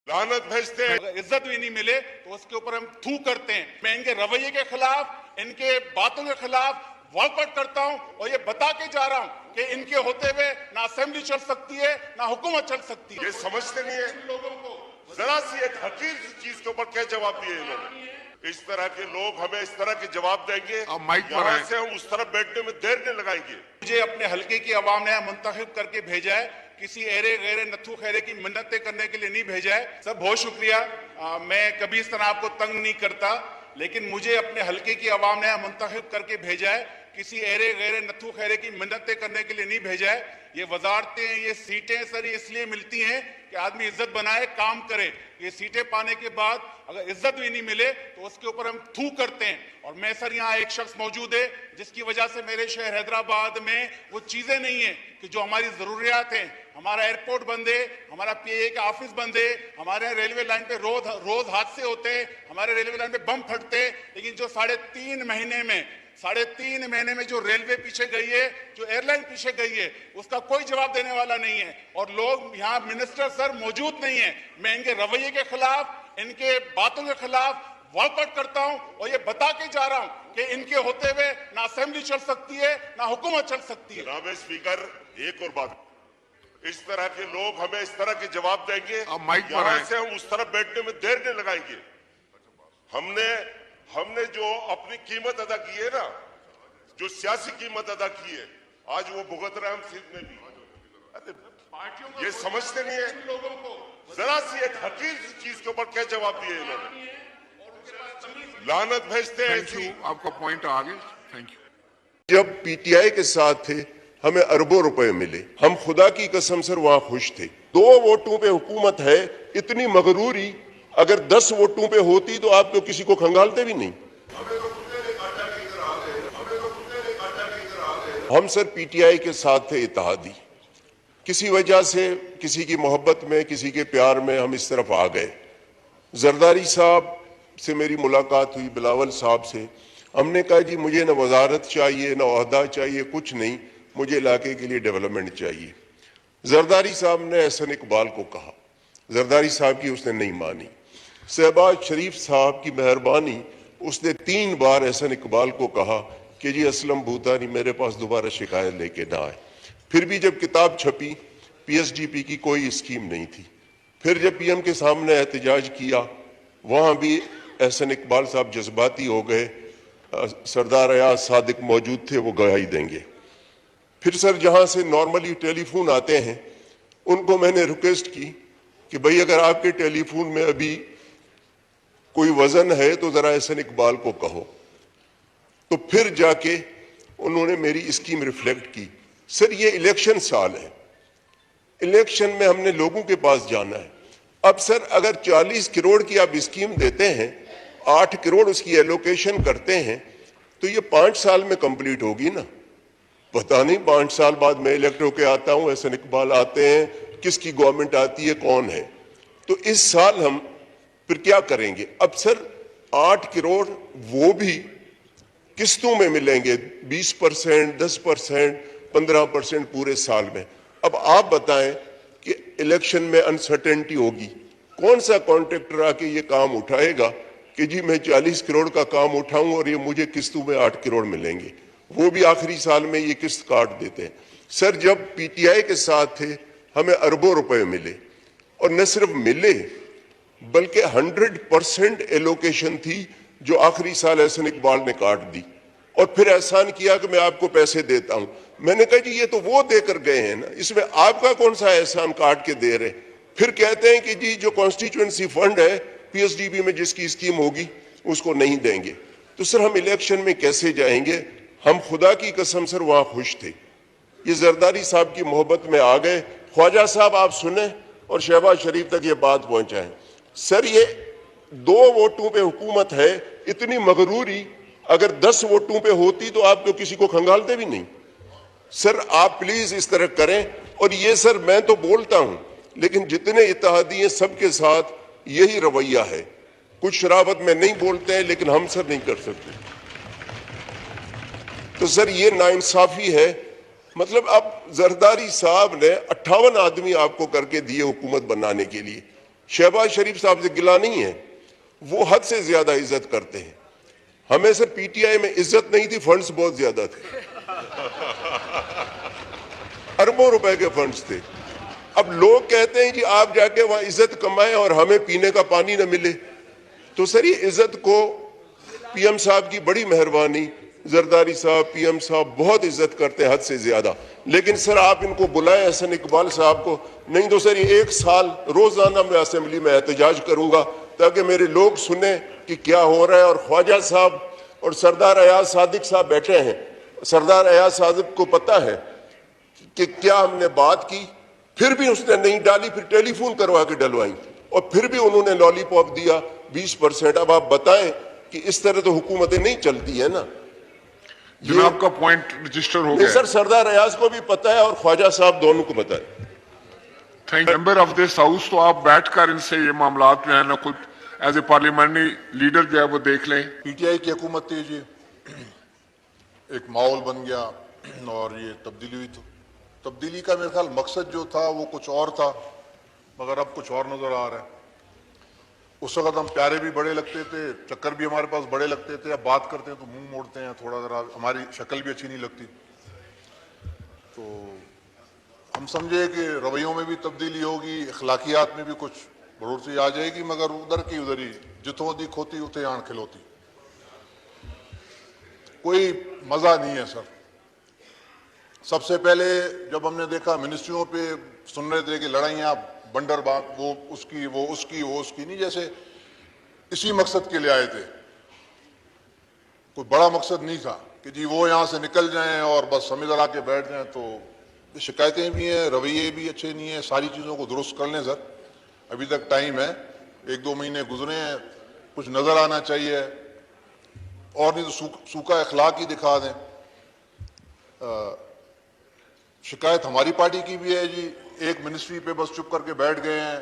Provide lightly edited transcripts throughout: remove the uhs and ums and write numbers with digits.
लानत भेजते हैं। अगर इज्जत भी नहीं मिले तो उसके ऊपर हम थू करते हैं। मैं इनके रवैये के खिलाफ, इनके बातों के खिलाफ वॉकआउट करता हूं और ये बता के जा रहा हूं कि इनके होते हुए ना असेंबली चल सकती है ना हुकूमत चल सकती है। ये समझते नहीं है लोगों को जरा सी एक हकीर चीज के ऊपर क्या जवाब दिए इन्होंने। इस तरह के लोग हमें इस तरह के जवाब देंगे, अब माइक पर यहाँ है। से हम उस तरफ बैठने में देर नहीं लगाएंगे। मुझे अपने हलके की आवाम ने मुंतखब करके भेजा है, किसी एरे गैरे नथु खैरे की मिन्नतें करने के लिए नहीं भेजा है। सब बहुत शुक्रिया। मैं कभी इस तरह आपको तंग नहीं करता, लेकिन मुझे अपने हलके की आवाम ने मुंतखब करके भेजा है, किसी एरे गैरे नथु खैरे की मिन्नतें करने के लिए नहीं भेजा है। ये वजारतें, ये सीटें सर इसलिए मिलती हैं कि आदमी इज्जत बनाए, काम करे। ये सीटें पाने के बाद अगर इज्जत भी नहीं मिले तो उसके ऊपर हम थू करते हैं। और मैं सर यहाँ एक शख्स मौजूद है जिसकी वजह से मेरे शहर हैदराबाद में वो चीजें नहीं है कि जो हमारी जरूरियात हैं। हमारा एयरपोर्ट बंद है, हमारा पीए का ऑफिस बंद है, हमारे रेलवे लाइन पे रोज हादसे होते हैं, हमारे रेलवे लाइन पे बम फटते हैं। लेकिन जो 3.5 महीने में जो रेलवे पीछे गई है, जो एयरलाइन पीछे गई है, उसका कोई जवाब देने वाला नहीं है। और लोग यहाँ मिनिस्टर सर मौजूद नहीं है। मैं इनके रवैये के खिलाफ, इनके बातों के खिलाफ वॉकआउट करता हूं और ये बता के जा रहा हूं कि इनके होते हुए ना असेंबली चल सकती है ना हुकूमत चल सकती है। जनाब स्पीकर, एक और बात, इस तरह के लोग हमें इस तरह के जवाब देंगे, अब माइक पर यहाँ है। से हम उस तरफ बैठने में देर नहीं लगाएंगे। हमने जो अपनी कीमत अदा की है ना, जो सियासी कीमत अदा की है, आज वो भुगत रहे हम सिर्फ में भी। अरे ये समझते नहीं है लोगों को जरा सी एक हकीर चीज के ऊपर क्या जवाब दिए इन्होंने। लानत भेजते हैं थैंक यू, आपका पॉइंट आ गया। Thank you. जब पीटीआई के साथ थे हमें अरबों रुपए मिले, हम खुदा की कसम से वहां खुश थे। 2 वोटों पे हुकूमत है, इतनी मगरूरी अगर 10 वोटों पे होती तो आप तो किसी को खंगालते भी नहीं। हम सर पीटीआई के साथ थे इत्तेहादी, किसी वजह से, किसी की मोहब्बत में, किसी के प्यार में हम इस तरफ आ गए। जरदारी साहब से मेरी मुलाकात हुई, बिलावल साहब से। हमने कहा जी मुझे न वजारत चाहिए, न ओहदा चाहिए, कुछ नहीं, मुझे इलाके के लिए डेवलपमेंट चाहिए। जरदारी साहब ने एहसन इकबाल को कहा, जरदारी साहब की उसने नहीं मानी। शहबाज शरीफ साहब की मेहरबानी, उसने 3 बार एहसन इकबाल को कहा कि जी असलम भूतानी मेरे पास दोबारा शिकायत लेके ना आए। फिर भी जब किताब छपी, पीएसडीपी की कोई स्कीम नहीं थी। फिर जब पीएम के सामने एहतजाज किया, वहां भी एहसन इकबाल साहब जज्बाती हो गए। सरदार अयाज सादिक मौजूद थे, वो गवाही देंगे। फिर सर जहां से नॉर्मली टेलीफोन आते हैं, उनको मैंने रिक्वेस्ट की कि भाई अगर आपके टेलीफोन में अभी कोई वजन है तो जरा एहसन इकबाल को कहो। तो फिर जाके उन्होंने मेरी स्कीम रिफ्लेक्ट की। सर ये इलेक्शन साल है, इलेक्शन में हमने लोगों के पास जाना है। अब सर अगर 40 करोड़ की आप स्कीम देते हैं, 8 करोड़ उसकी एलोकेशन करते हैं, तो ये 5 साल में कंप्लीट होगी ना। पता नहीं 5 साल बाद मैं इलेक्ट होके आता हूं, एहसन इकबाल आते हैं, किसकी गवर्नमेंट आती है, कौन है। तो इस साल हम फिर क्या करेंगे। अब सर 8 करोड़ वो भी किस्तों में मिलेंगे, 20%, 10%, 15% पूरे साल में। अब आप बताएं कि इलेक्शन में अनसर्टेनिटी होगी, कौन सा कॉन्ट्रैक्टर आके ये काम उठाएगा कि जी मैं 40 करोड़ का काम उठाऊं और ये मुझे किस्तों में 8 करोड़ मिलेंगे, वो भी आखिरी साल में ये किस्त काट देते हैं। सर जब पीटीआई के साथ थे हमें अरबों रुपए मिले, और न सिर्फ मिले बल्कि 100% एलोकेशन थी जो आखिरी साल एहसन इकबाल ने काट दी। और फिर एहसान किया कि मैं आपको पैसे देता हूं। मैंने कहा जी ये तो वो देकर गए हैं ना, इसमें आपका कौन सा एहसान काट के दे रहे। फिर कहते हैं कि जी जो कॉन्स्टिट्यूएंसी फंड है पीएसडीबी में जिसकी स्कीम होगी उसको नहीं देंगे। तो सर हम इलेक्शन में कैसे जाएंगे। हम खुदा की कसम सर वहां खुश थे, ये जरदारी साहब की मोहब्बत में आ गए। ख्वाजा साहब आप सुने और शहबाज शरीफ तक ये बात पहुंचाएं। सर ये 2 वोटों पे हुकूमत है, इतनी मगरूरी अगर 10 वोटों पे होती तो आप तो किसी को खंगालते भी नहीं। सर आप प्लीज इस तरह करें। और ये सर मैं तो बोलता हूं, लेकिन जितने इत्तेहादी हैं सबके साथ यही रवैया है। कुछ शराबत में नहीं बोलते हैं, लेकिन हम सर नहीं कर सकते। तो सर ये नाइंसाफी है। मतलब अब जरदारी साहब ने 58 आदमी आपको करके दिए हुकूमत बनाने के लिए, شہباز شریف صاحب سے گلا نہیں ہے، وہ حد سے زیادہ عزت کرتے ہیں. ہمیں سے پی ٹی آئی میں عزت نہیں تھی، فنڈز بہت زیادہ تھے، اربوں روپے کے فنڈز تھے. اب لوگ کہتے ہیں جی آپ جا کے وہاں عزت کمائیں اور ہمیں پینے کا پانی نہ ملے. تو سر یہ عزت کو پی ایم صاحب کی بڑی مہربانی، زرداری صاحب، پی ایم صاحب بہت عزت کرتے ہیں حد سے زیادہ. لیکن سر آپ ان کو بلائیں، حسن اقبال صاحب کو، نہیں تو سر یہ 1 سال روزانہ میں اسمبلی میں احتجاج کروں گا تاکہ میرے لوگ سنیں کہ کیا ہو رہا ہے. اور خواجہ صاحب اور سردار ایاز صادق صاحب بیٹھے ہیں. سردار ایاز صادق کو پتہ ہے کہ کیا ہم نے بات کی، پھر بھی اس نے نہیں ڈالی، پھر ٹیلی فون کروا کے ڈلوائیں، اور پھر بھی انہوں نے لالی پاپ دیا 20%. اب آپ بتائیں کہ اس طرح تو حکومتیں نہیں چلتی ہے نا. جناب کا پوائنٹ رجسٹر ہو نہیں گیا. سر، سردار ایاز کو بھی پتہ ہے اور خواجہ صاحب دونوں کو پتہ ہے. Thank member of this house. تو آپ بیٹھ کر ان سے یہ معاملات جو ہے نا خود ایز اے پارلیمنٹری لیڈر جو ہے وہ دیکھ لیں. پی ٹی آئی کی حکومت تھی جی، ایک ماحول بن گیا اور یہ تبدیلی ہوئی. تو تبدیلی کا میرے خیال مقصد جو تھا وہ کچھ اور تھا، مگر اب کچھ اور نظر آ رہا ہے. اس وقت ہم پیارے بھی بڑے لگتے تھے، چکر بھی ہمارے پاس بڑے لگتے تھے. اب بات کرتے ہیں تو منہ موڑتے ہیں، تھوڑا ذرا ہماری شکل بھی اچھی نہیں لگتی. تو ہم سمجھے کہ رویوں میں بھی تبدیلی ہوگی، اخلاقیات میں بھی کچھ بڑھوتری آ جائے گی، مگر ادھر کی ادھر ہی جتوں دی کھوتی اتھے آن کھلوتی. کوئی مزہ نہیں ہے سر. سب سے پہلے جب ہم نے دیکھا منسٹریوں پہ سن رہے تھے کہ لڑائیاں بنڈر بات، وہ اس کی وہ اس کی وہ اس کی، نہیں جیسے اسی مقصد کے لیے آئے تھے. کوئی بڑا مقصد نہیں تھا کہ جی وہ یہاں سے نکل جائیں اور بس ہم ادھر آ کے بیٹھ جائیں. تو یہ شکایتیں بھی ہیں، رویے بھی اچھے نہیں ہیں. ساری چیزوں کو درست کر لیں سر، ابھی تک ٹائم ہے. 1-2 مہینے گزرے ہیں، کچھ نظر آنا چاہیے. اور نہیں تو سوکھا اخلاق ہی دکھا دیں. شکایت ہماری پارٹی کی بھی ہے جی، ایک منسٹری پہ بس چپ کر کے بیٹھ گئے ہیں،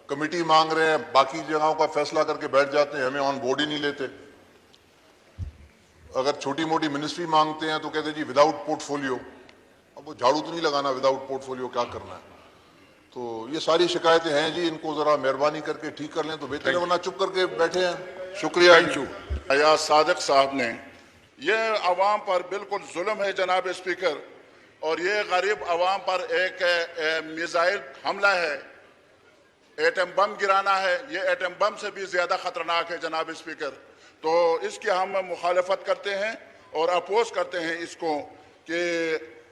کمیٹی مانگ رہے ہیں، باقی جگہوں کا فیصلہ کر کے بیٹھ جاتے ہیں، ہمیں آن بورڈ ہی نہیں لیتے. اگر چھوٹی موٹی منسٹری مانگتے ہیں تو کہتے ہیں جی وداؤٹ پورٹ فولیو. اب وہ جھاڑو تو نہیں لگانا، وداؤٹ پورٹ فولیو کیا کرنا ہے. تو یہ ساری شکایتیں ہیں جی، ان کو ذرا مہربانی کر کے ٹھیک کر لیں تو بہتر ہے، ورنہ چپ کر کے بیٹھے ہیں. شکریہ. ایاز صادق صاحب نے، یہ عوام پر بالکل ظلم ہے جناب اسپیکر، اور یہ غریب عوام پر ایک میزائل حملہ ہے، ایٹم بم گرانا ہے. یہ ایٹم بم سے بھی زیادہ خطرناک ہے جناب اسپیکر. تو اس کی ہم مخالفت کرتے ہیں اور اپوز کرتے ہیں اس کو، کہ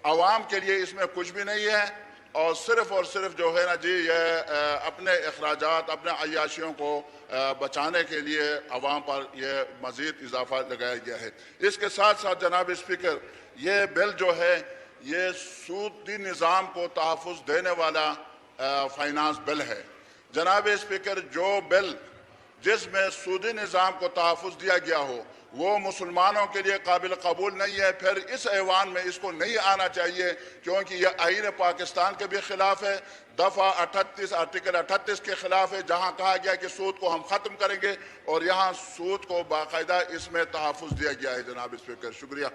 عوام کے لیے اس میں کچھ بھی نہیں ہے، اور صرف جو ہے نا جی یہ اپنے اخراجات، اپنے عیاشیوں کو بچانے کے لیے عوام پر یہ مزید اضافہ لگایا گیا ہے. اس کے ساتھ ساتھ جناب اسپیکر، یہ بل جو ہے یہ سودی نظام کو تحفظ دینے والا فائنانس بل ہے. جناب اسپیکر، جو بل جس میں سودی نظام کو تحفظ دیا گیا ہو وہ مسلمانوں کے لیے قابل قبول نہیں ہے، پھر اس ایوان میں اس کو نہیں آنا چاہیے، کیونکہ یہ آئین پاکستان کے بھی خلاف ہے. دفعہ 38 آرٹیکل 38 کے خلاف ہے، جہاں کہا گیا کہ سود کو ہم ختم کریں گے، اور یہاں سود کو باقاعدہ اس میں تحفظ دیا گیا ہے. جناب اسپیکر شکریہ.